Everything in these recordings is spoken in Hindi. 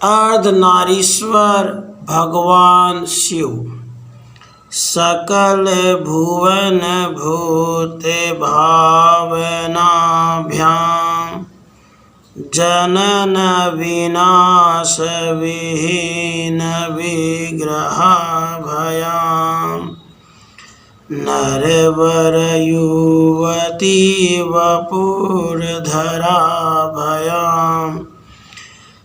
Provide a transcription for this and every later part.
अर्धनारीश्वर भगवान शिव सकल भुवन भूते भावनाभ्याम जनन विनाश विहीन विग्रह भयाम नरवर युवती वपुर्धरा भयाम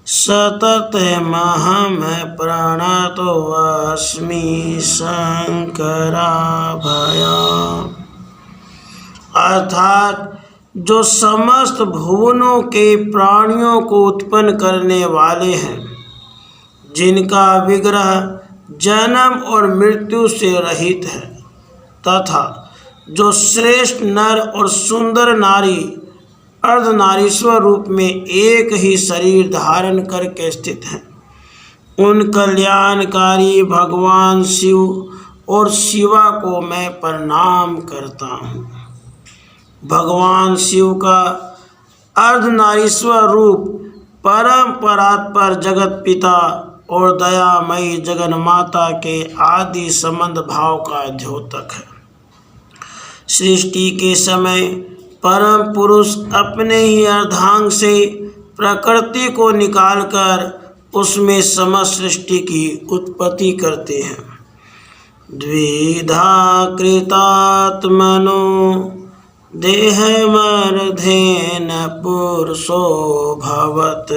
सततमहं प्रणतो अस्मि शंकराभयाम्। अर्थात जो समस्त भुवनों के प्राणियों को उत्पन्न करने वाले हैं, जिनका विग्रह जन्म और मृत्यु से रहित है, तथा जो श्रेष्ठ नर और सुंदर नारी अर्धनारीश्वर रूप में एक ही शरीर धारण करके स्थित हैं, उन कल्याणकारी भगवान शिव और शिवा को मैं प्रणाम करता हूँ। भगवान शिव का अर्धनारीश्वर रूप परम परात्पर जगत पिता और दयामयी जगन्माता के आदि संबंध भाव का द्योतक है। सृष्टि के समय परम पुरुष अपने ही अर्धांग से प्रकृति को निकालकर उसमें समस्त सृष्टि की उत्पत्ति करते हैं। द्विधा कृतात्मनो देहमर्धेन पुरुषो भवत्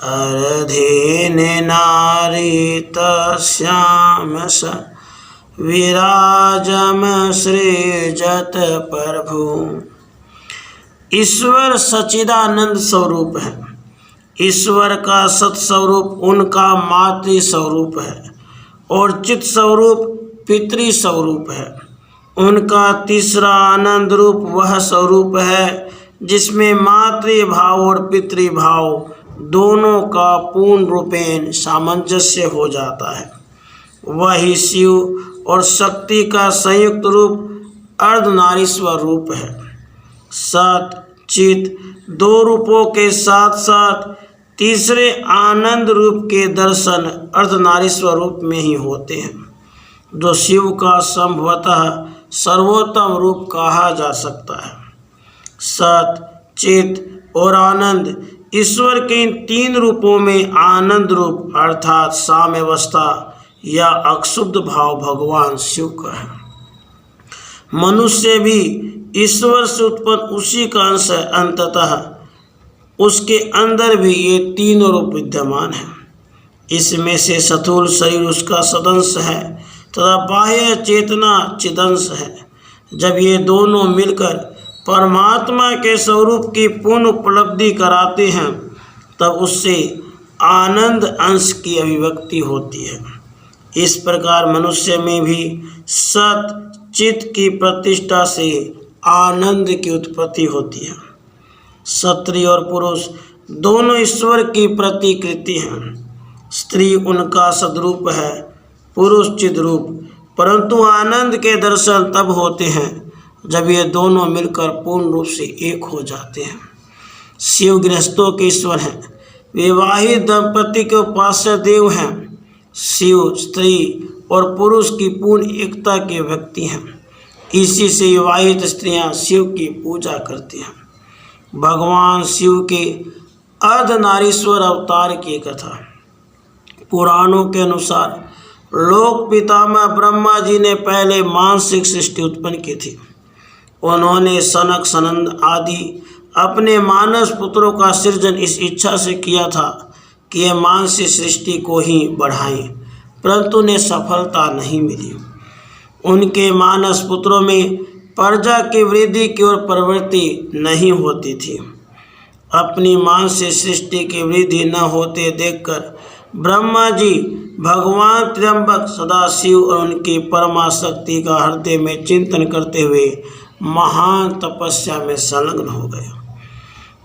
अर्धेन नारी तस्याम स विराजम सृजत प्रभु। ईश्वर सच्चिदानंद स्वरूप है। ईश्वर का सत्स्वरूप उनका मातृ स्वरूप है और चित स्वरूप पितृ स्वरूप है। उनका तीसरा आनंद रूप वह स्वरूप है जिसमें मातृभाव और पितृभाव दोनों का पूर्ण रूपेण सामंजस्य हो जाता है। वही शिव और शक्ति का संयुक्त रूप अर्धनारीश्वर रूप है। सत चित दो रूपों के साथ साथ तीसरे आनंद रूप के दर्शन अर्धनारीश्वर रूप में ही होते हैं, जो शिव का संभवतः सर्वोत्तम रूप कहा जा सकता है। सत चित और आनंद ईश्वर के इन तीन रूपों में आनंद रूप अर्थात साम्यावस्था या अक्षुब्ध भाव भगवान शिव का है। मनुष्य भी ईश्वर से उत्पन्न उसी का अंश है। अंततः उसके अंदर भी ये तीनों रूप विद्यमान हैं। इसमें से स्थूल शरीर उसका सदंश है तथा बाह्य चेतना चिदंश है। जब ये दोनों मिलकर परमात्मा के स्वरूप की पूर्ण उपलब्धि कराते हैं, तब उससे आनंद अंश की अभिव्यक्ति होती है। इस प्रकार मनुष्य में भी सत चित की प्रतिष्ठा से आनंद की उत्पत्ति होती है। स्त्री और पुरुष दोनों ईश्वर की प्रतिकृति हैं। स्त्री उनका सद्रूप है, पुरुष चिद्रूप, परंतु आनंद के दर्शन तब होते हैं जब ये दोनों मिलकर पूर्ण रूप से एक हो जाते हैं। शिव गृहस्थों के ईश्वर हैं। विवाहित दंपति के उपास्य देव हैं। शिव स्त्री और पुरुष की पूर्ण एकता के व्यक्ति हैं। इसी से विवाहित स्त्रियां शिव की पूजा करती हैं। भगवान शिव के अर्धनारीश्वर अवतार की कथा। पुराणों के अनुसार लोक पितामह ब्रह्मा जी ने पहले मानसिक सृष्टि उत्पन्न की थी। उन्होंने सनक सनंद आदि अपने मानस पुत्रों का सृजन इस इच्छा से किया था कि ये मानसिक सृष्टि को ही बढ़ाएं, परंतु उन्हें सफलता नहीं मिली। उनके मानस पुत्रों में प्रजा की वृद्धि की ओर प्रवृत्ति नहीं होती थी। अपनी मानसिक सृष्टि की वृद्धि न होते देखकर ब्रह्मा जी भगवान त्र्यंबक सदाशिव और उनकी परमाशक्ति का हृदय में चिंतन करते हुए महान तपस्या में संलग्न हो गए।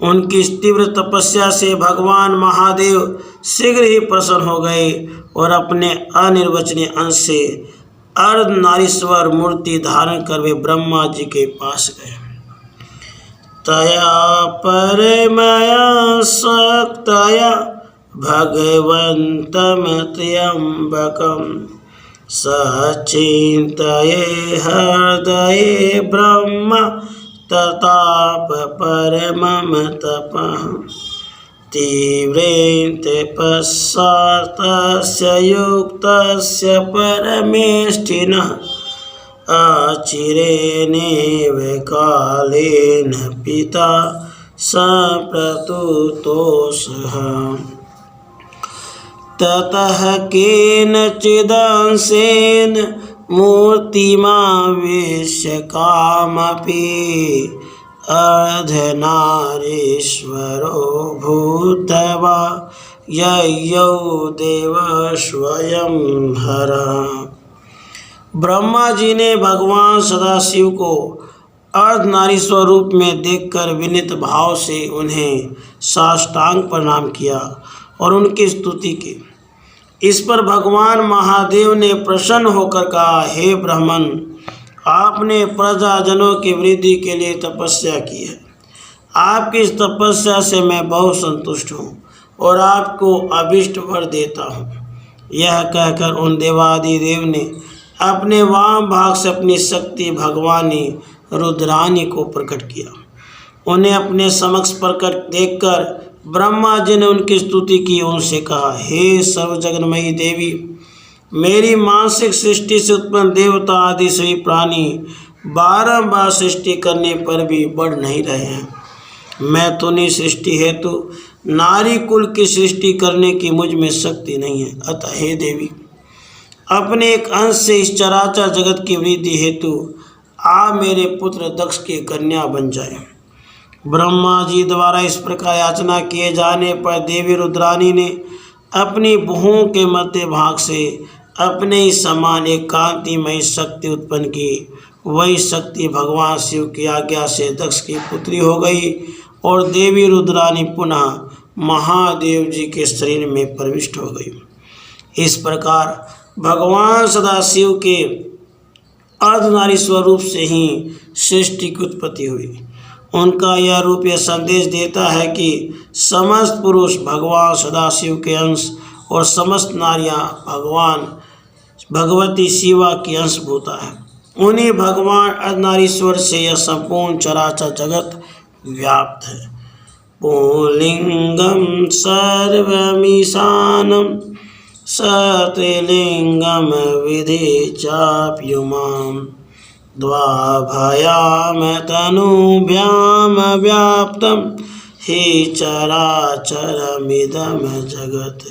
उनकी तीव्र तपस्या से भगवान महादेव शीघ्र ही प्रसन्न हो गए और अपने अनिर्वचनीय अंश से अर्धनारीश्वर मूर्ति धारण कर वे ब्रह्मा जी के पास गए। तया परमया शक्तया भगवन्तमत्यम्बकं सचिन्तये हृदये ब्रह्म तताप परमं तपः तीव्रेण तपसा तस्य युक्तस्य परमेष्ठिनः अचिरेणेव कालेन पिता सप्रतुतोषः ततः केनचिदंशेन मूर्तिमावेश्य कामपि अर्धनारीश्वरो भूत्वा ययौ देव स्वयं हरः। ब्रह्मा जी ने भगवान सदाशिव को अर्धनारीश्वर रूप में देखकर विनीत भाव से उन्हें साष्टांग प्रणाम किया और उनकी स्तुति की। इस पर भगवान महादेव ने प्रसन्न होकर कहा, हे ब्राह्मण, आपने प्रजाजनों की वृद्धि के लिए तपस्या की है। आपकी इस तपस्या से मैं बहुत संतुष्ट हूँ और आपको अभिष्ट वर देता हूँ। यह कहकर उन देवादिदेव ने अपने वाम भाग से अपनी शक्ति भगवानी रुद्रानी को प्रकट किया। उन्हें अपने समक्ष प्रकट देखकर ब्रह्मा जी ने उनकी स्तुति की। उनसे कहा, हे सर्वजगन्मयी देवी, मेरी मानसिक सृष्टि से उत्पन्न देवता आदि सभी प्राणी बारंबार सृष्टि करने पर भी बढ़ नहीं रहे हैं। मैं तुनी सृष्टि हेतु नारी कुल की सृष्टि करने की मुझ में शक्ति नहीं है। अतः हे देवी, अपने एक अंश से इस चराचर जगत की वृद्धि हेतु आप मेरे पुत्र दक्ष की कन्या बन जाए। ब्रह्मा जी द्वारा इस प्रकार याचना किए जाने पर देवी रुद्रानी ने अपनी भुवों के मध्य भाग से अपने ही समान एक कांतिमयी शक्ति उत्पन्न की। वही शक्ति भगवान शिव की आज्ञा से दक्ष की पुत्री हो गई और देवी रुद्रानी पुनः महादेव जी के शरीर में प्रविष्ट हो गई। इस प्रकार भगवान सदाशिव के अर्धनारीश्वर रूप से ही सृष्टि की उत्पत्ति हुई। उनका यह रूप यह संदेश देता है कि समस्त पुरुष भगवान सदाशिव के अंश और समस्त नारियां भगवती शिवा की अंशभूता है। उन्हीं भगवान अर्धनारीश्वर से यह संपूर्ण चराचर जगत व्याप्त है। पुल्लिंगम सर्वमीशानम सत्रिलिंगम विधि चाप्युमाम द्वाभयाम तनुभ्याम व्याप्तम हि चराचरमिदं जगत्।